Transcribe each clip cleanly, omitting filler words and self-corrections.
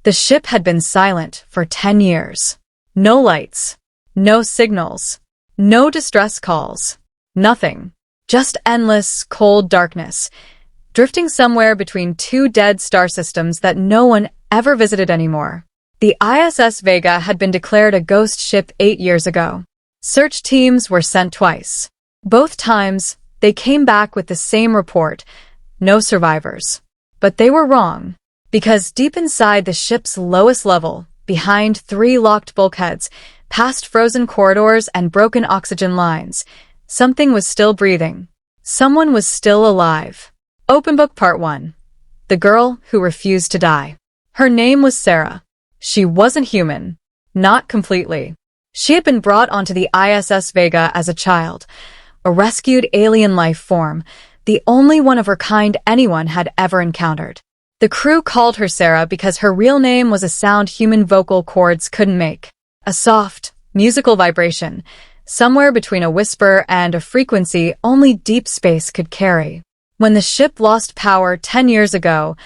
The ship had been silent for 10 years. No lights. No signals. No distress calls. Nothing. Just endless, cold darkness, drifting somewhere between two dead star systems that no one ever visited anymore. The ISS Vega had been declared a ghost ship 8 years ago. Search teams were sent twice. Both times, they came back with the same report: no survivors. But they were wrong, because deep inside the ship's lowest level, behind 3 locked bulkheads, past frozen corridors and broken oxygen lines, something was still breathing. Someone was still alive. Open Book Part 1. The Girl Who Refused to Die. Her name was Sera. She wasn't human. Not completely. She had been brought onto the ISS Vega as a child, a rescued alien life form, the only one of her kind anyone had ever encountered. The crew called her Sera because her real name was a sound human vocal cords couldn't make. A soft, musical vibration, somewhere between a whisper and a frequency only deep space could carry. When the ship lost power 10 years ago,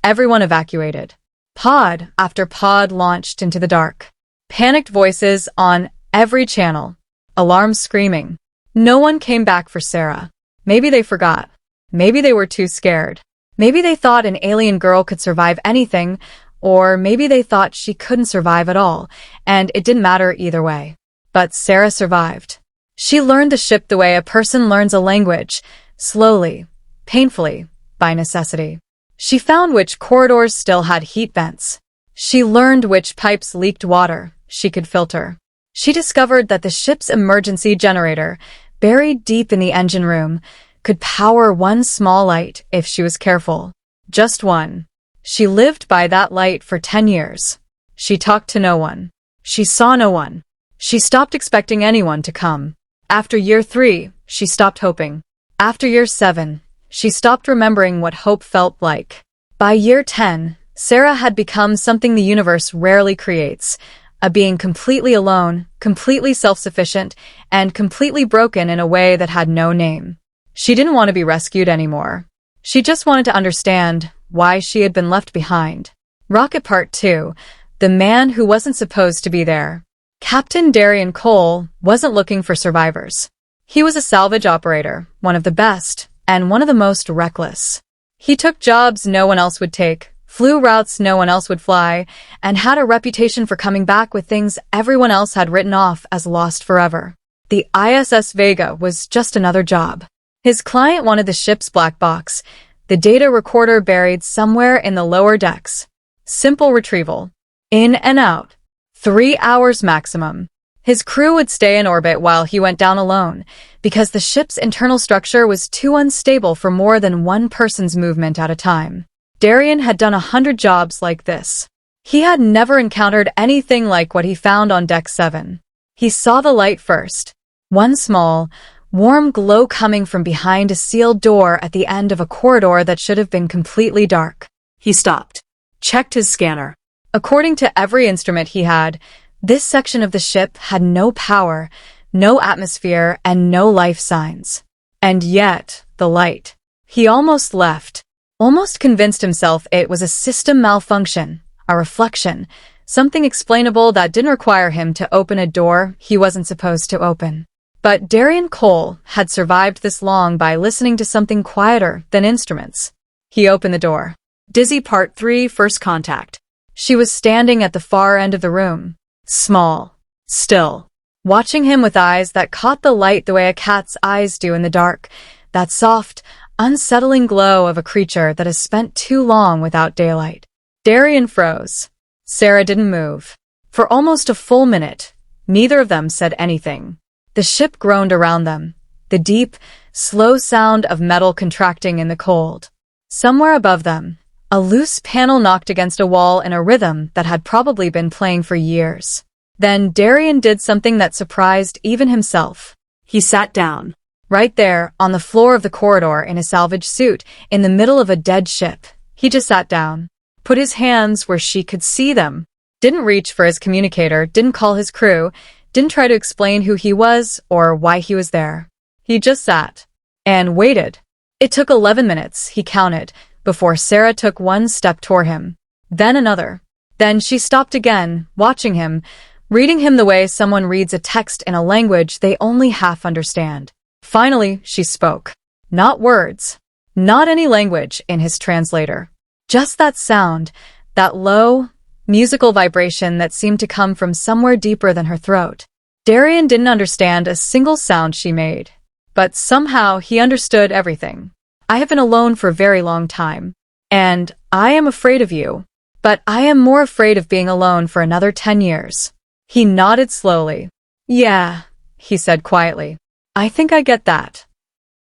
everyone evacuated. Pod after pod launched into the dark. Panicked voices on every channel. Alarms screaming. No one came back for Sera. Maybe they forgot. Maybe they were too scared. Maybe they thought an alien girl could survive anything, or maybe they thought she couldn't survive at all, and it didn't matter either way. But Sera survived. She learned the ship the way a person learns a language, slowly, painfully, by necessity. She found which corridors still had heat vents. She learned which pipes leaked water she could filter. She discovered that the ship's emergency generator, buried deep in the engine room, could power one small light if she was careful. Just one. She lived by that light for 10 years. She talked to no one. She saw no one. She stopped expecting anyone to come. After year 3, she stopped hoping. After year 7, she stopped remembering what hope felt like. By year 10, Sera had become something the universe rarely creates, a being completely alone, completely self-sufficient, and completely broken in a way that had no name. She didn't want to be rescued anymore. She just wanted to understand why she had been left behind. Rocket Part 2, The Man Who Wasn't Supposed to Be There. Captain Darian Cole wasn't looking for survivors. He was a salvage operator, one of the best, and one of the most reckless. He took jobs no one else would take, flew routes no one else would fly, and had a reputation for coming back with things everyone else had written off as lost forever. The ISS Vega was just another job. His client wanted the ship's black box, the data recorder buried somewhere in the lower decks. Simple retrieval. In and out. 3 hours maximum. His crew would stay in orbit while he went down alone, because the ship's internal structure was too unstable for more than one person's movement at a time. Darian had done 100 jobs like this. He had never encountered anything like what he found on Deck 7. He saw the light first. One small, warm glow coming from behind a sealed door at the end of a corridor that should have been completely dark. He stopped. Checked his scanner. According to every instrument he had, this section of the ship had no power, no atmosphere, and no life signs. And yet, the light. He almost left. Almost convinced himself it was a system malfunction, a reflection, something explainable that didn't require him to open a door he wasn't supposed to open. But Darian Cole had survived this long by listening to something quieter than instruments. He opened the door. Dizzy Part 3, First Contact. She was standing at the far end of the room. Small. Still. Watching him with eyes that caught the light the way a cat's eyes do in the dark. That soft, unsettling glow of a creature that has spent too long without daylight. Darian froze. Sera didn't move. For almost a full minute, neither of them said anything. The ship groaned around them, the deep, slow sound of metal contracting in the cold. Somewhere above them, a loose panel knocked against a wall in a rhythm that had probably been playing for years. Then Darian did something that surprised even himself. He sat down. Right there, on the floor of the corridor in a salvage suit, in the middle of a dead ship. He just sat down. Put his hands where she could see them. Didn't reach for his communicator, didn't call his crew, didn't try to explain who he was or why he was there. He just sat. And waited. It took 11 minutes, he counted, before Sera took one step toward him. Then another. Then she stopped again, watching him, reading him the way someone reads a text in a language they only half understand. Finally, she spoke. Not words. Not any language in his translator. Just that sound, that low, musical vibration that seemed to come from somewhere deeper than her throat. Darian didn't understand a single sound she made. But somehow he understood everything. I have been alone for a very long time. And I am afraid of you. But I am more afraid of being alone for another 10 years. He nodded slowly. Yeah, he said quietly. I think I get that.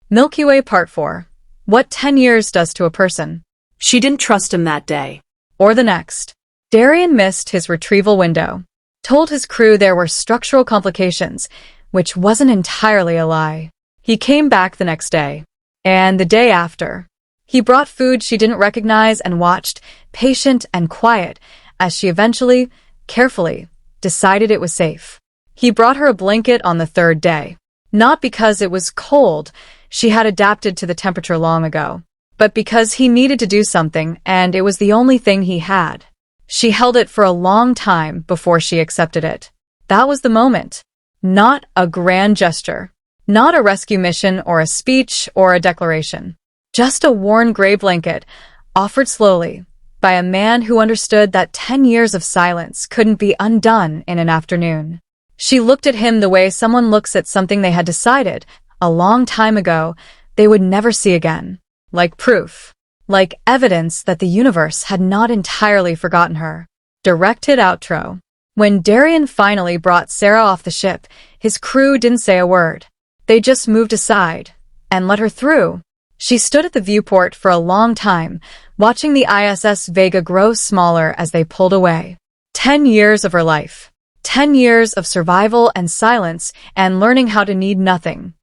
Milky Way Part 4. What 10 years does to a person. She didn't trust him that day. Or the next. Darian missed his retrieval window. Told his crew there were structural complications, which wasn't entirely a lie. He came back the next day. And the day after. He brought food she didn't recognize and watched, patient and quiet, as she eventually, carefully, decided it was safe. He brought her a blanket on the third day. Not because it was cold, she had adapted to the temperature long ago, but because he needed to do something and it was the only thing he had. She held it for a long time before she accepted it. That was the moment. Not a grand gesture. Not a rescue mission or a speech or a declaration. Just a worn gray blanket, offered slowly, by a man who understood that 10 years of silence couldn't be undone in an afternoon. She looked at him the way someone looks at something they had decided, a long time ago, they would never see again. Like proof. Like evidence that the universe had not entirely forgotten her. Directed outro. When Darian finally brought Sera off the ship, his crew didn't say a word. They just moved aside and let her through. She stood at the viewport for a long time, watching the ISS Vega grow smaller as they pulled away. 10 years of her life. 10 years of survival and silence and learning how to need nothing.